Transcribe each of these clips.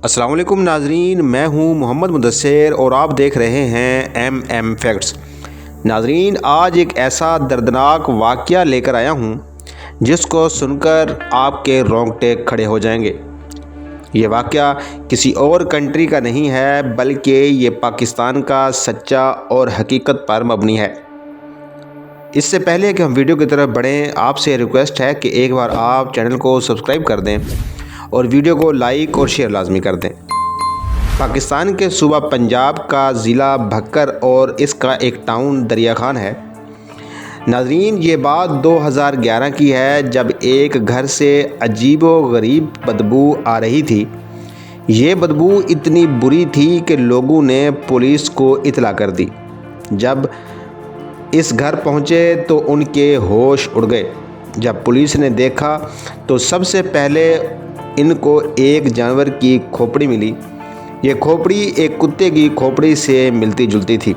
अस्सलाम वालेकुम नाजरीन, मैं हूं मोहम्मद मुदस्सिर और आप देख रहे हैं एम फैक्ट्स। नाजरीन, आज एक ऐसा दर्दनाक वाक़या लेकर आया हूं जिसको सुनकर आपके रोंगटे खड़े हो जाएंगे। ये वाक़या किसी और कंट्री का नहीं है बल्कि ये पाकिस्तान का सच्चा और हकीकत पर मबनी है। इससे पहले कि हम वीडियो की तरफ बढ़ें, आपसे रिक्वेस्ट है कि एक बार आप चैनल को सब्सक्राइब कर दें और वीडियो को लाइक और शेयर लाजमी कर दें। पाकिस्तान के सूबा पंजाब का ज़िला भक्कर और इसका एक टाउन दरिया खान है। नाज़रीन, ये बात 2011 की है जब एक घर से अजीबो गरीब बदबू आ रही थी। ये बदबू इतनी बुरी थी कि लोगों ने पुलिस को इतला कर दी। जब इस घर पहुँचे तो उनके होश उड़ गए। जब पुलिस ने देखा तो सबसे पहले इनको एक जानवर की खोपड़ी मिली। ये खोपड़ी एक कुत्ते की खोपड़ी से मिलती जुलती थी।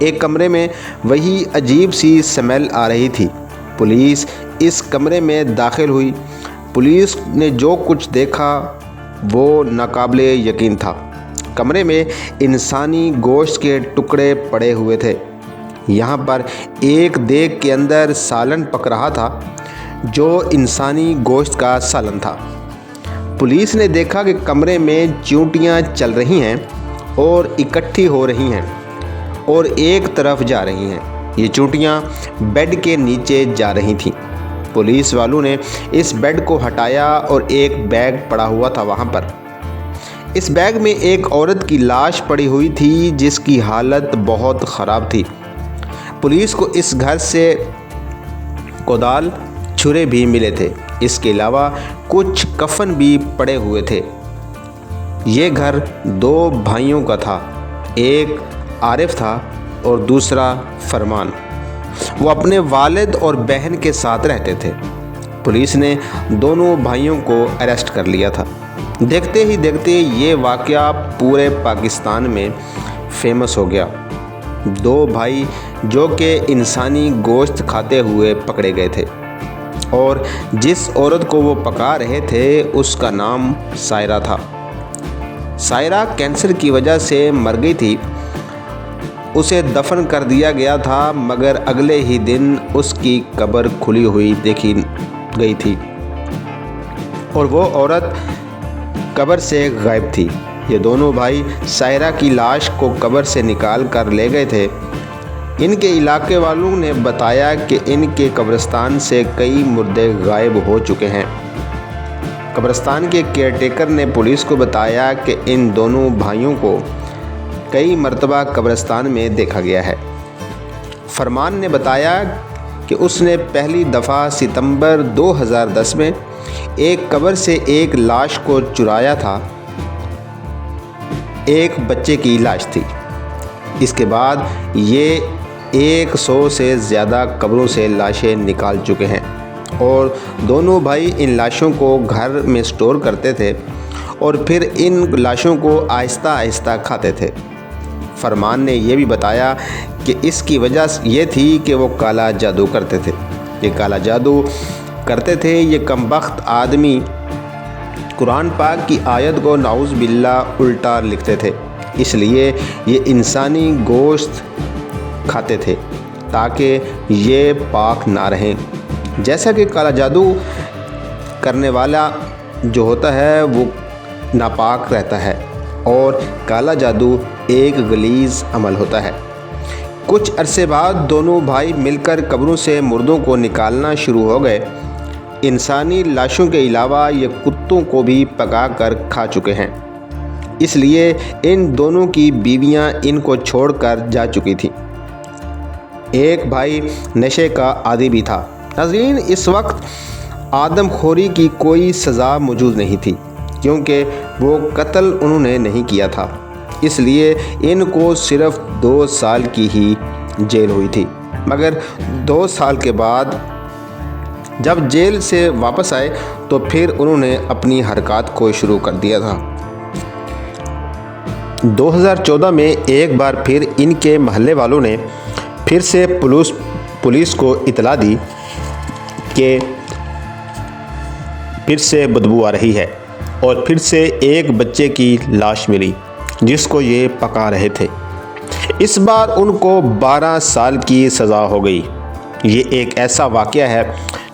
एक कमरे में वही अजीब सी स्मेल आ रही थी। पुलिस इस कमरे में दाखिल हुई। पुलिस ने जो कुछ देखा वो नाकाबिले यकीन था। कमरे में इंसानी गोश्त के टुकड़े पड़े हुए थे। यहाँ पर एक देग के अंदर सालन पक रहा था जो इंसानी गोश्त का सालन था। पुलिस ने देखा कि कमरे में चींटियाँ चल रही हैं और इकट्ठी हो रही हैं और एक तरफ जा रही हैं। ये चींटियाँ बेड के नीचे जा रही थीं। पुलिस वालों ने इस बेड को हटाया और एक बैग पड़ा हुआ था वहाँ पर। इस बैग में एक औरत की लाश पड़ी हुई थी जिसकी हालत बहुत ख़राब थी। पुलिस को इस घर से कोदाल छुरे भी मिले थे। इसके अलावा कुछ कफन भी पड़े हुए थे। ये घर दो भाइयों का था। एक आरिफ था और दूसरा फरमान। वो अपने वालिद और बहन के साथ रहते थे। पुलिस ने दोनों भाइयों को अरेस्ट कर लिया था। देखते ही देखते ये वाक़या पूरे पाकिस्तान में फेमस हो गया। दो भाई जो कि इंसानी गोश्त खाते हुए पकड़े गए थे और जिस औरत को वो पका रहे थे उसका नाम सायरा था। सायरा कैंसर की वजह से मर गई थी। उसे दफन कर दिया गया था मगर अगले ही दिन उसकी कब्र खुली हुई देखी गई थी और वो औरत कब्र से गायब थी। ये दोनों भाई सायरा की लाश को कब्र से निकाल कर ले गए थे। इनके इलाके वालों ने बताया कि इनके कब्रिस्तान से कई मुर्दे गायब हो चुके हैं। कब्रिस्तान के केयरटेकर ने पुलिस को बताया कि इन दोनों भाइयों को कई मर्तबा कब्रिस्तान में देखा गया है। फरमान ने बताया कि उसने पहली दफ़ा सितंबर 2010 में एक कब्र से एक लाश को चुराया था। एक बच्चे की लाश थी। इसके बाद ये 100 से ज़्यादा कब्रों से लाशें निकाल चुके हैं और दोनों भाई इन लाशों को घर में स्टोर करते थे और फिर इन लाशों को आहिस्ता आहिस्ता खाते थे। फरमान ने यह भी बताया कि इसकी वजह ये थी कि वो काला जादू करते थे। ये काला जादू करते थे। ये कमबख्त आदमी कुरान पाक की आयत को नाउज़ बिल्लाह उल्टा लिखते थे, इसलिए ये इंसानी गोश्त खाते थे ताकि ये पाक ना रहें। जैसा कि काला जादू करने वाला जो होता है वो नापाक रहता है और काला जादू एक गलीज़ अमल होता है। कुछ अरसे बाद दोनों भाई मिलकर कब्रों से मुर्दों को निकालना शुरू हो गए। इंसानी लाशों के अलावा ये कुत्तों को भी पका कर खा चुके हैं, इसलिए इन दोनों की बीवियां इनको छोड़कर जा चुकी थीं। एक भाई नशे का आदी भी था। नाज़रीन, इस वक्त आदमखोरी की कोई सज़ा मौजूद नहीं थी क्योंकि वो कत्ल उन्होंने नहीं किया था, इसलिए इनको सिर्फ 2 साल की ही जेल हुई थी। मगर 2 साल के बाद जब जेल से वापस आए तो फिर उन्होंने अपनी हरकत को शुरू कर दिया था। 2014 में एक बार फिर इनके महल्ले वालों ने फिर से पुलिस को इतला दी कि फिर से बदबू आ रही है। اور پھر سے ایک بچے کی لاش ملی جس کو یہ پکا رہے تھے۔ اس بار ان کو 12 سال کی سزا ہو گئی۔ یہ ایک ایسا واقعہ ہے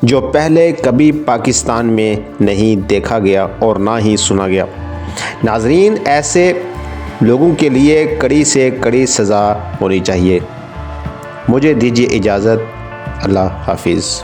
جو پہلے کبھی پاکستان میں نہیں دیکھا گیا اور نہ ہی سنا گیا۔ ناظرین، ایسے لوگوں کے لیے کڑی سے کڑی سزا ہونی چاہیے۔ مجھے دیجیے اجازت۔ اللہ حافظ۔